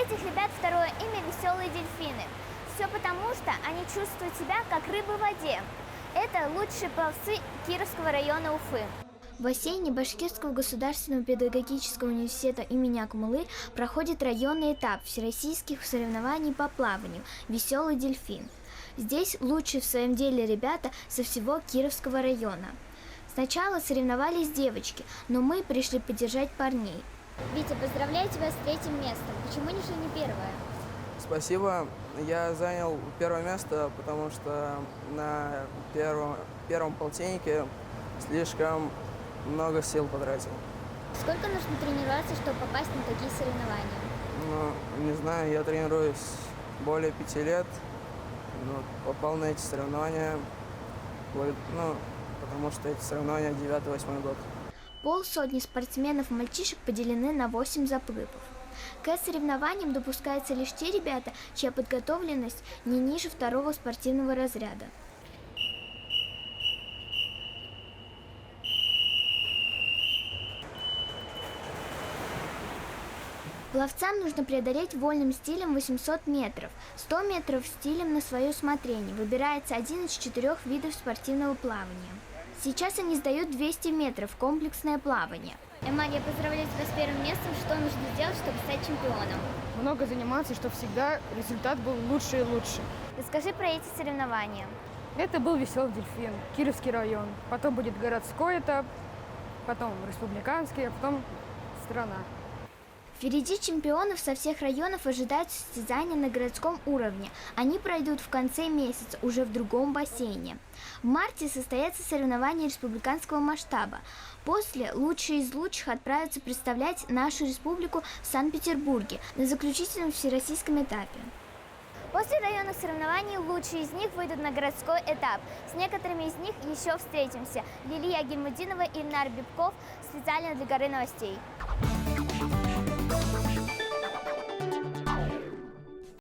этих ребят второе имя «Веселые дельфины». Все потому, что они чувствуют себя как рыбы в воде. Это лучшие пловцы Кировского района Уфы. В бассейне Башкирского государственного педагогического университета имени Акмуллы проходит районный этап всероссийских соревнований по плаванию «Веселый дельфин». Здесь лучшие в своем деле ребята со всего Кировского района. Сначала соревновались девочки, но мы пришли поддержать парней. Витя, поздравляю тебя с 3-м местом. Почему не первое? Спасибо. Я занял первое место, потому что на первом полтиннике слишком много сил потратил. Сколько нужно тренироваться, чтобы попасть на такие соревнования? Ну, не знаю, я тренируюсь более 5 лет. Но попал на эти соревнования, потому что эти соревнования 9-8 год. Полсотни спортсменов-мальчишек поделены на 8 заплывов. К соревнованиям допускаются лишь те ребята, чья подготовленность не ниже 2-го спортивного разряда. Пловцам нужно преодолеть вольным стилем 800 метров, 100 метров стилем на свое усмотрение. Выбирается один из 4 видов спортивного плавания. Сейчас они сдают 200 метров комплексное плавание. Эмаль, я поздравляю тебя с 1-м местом. Что нужно сделать, чтобы стать чемпионом? Много заниматься, чтобы всегда результат был лучше и лучше. Расскажи про эти соревнования. Это был «Веселый дельфин», Кировский район. Потом будет городской этап, потом республиканский, а потом страна. Впереди чемпионов со всех районов ожидают состязания на городском уровне. Они пройдут в конце месяца, уже в другом бассейне. В марте состоятся соревнования республиканского масштаба. После лучшие из лучших отправятся представлять нашу республику в Санкт-Петербурге на заключительном всероссийском этапе. После районных соревнований лучшие из них выйдут на городской этап. С некоторыми из них еще встретимся. Лилия Гильмудинова и Ильнар Бибков специально для «Горы новостей».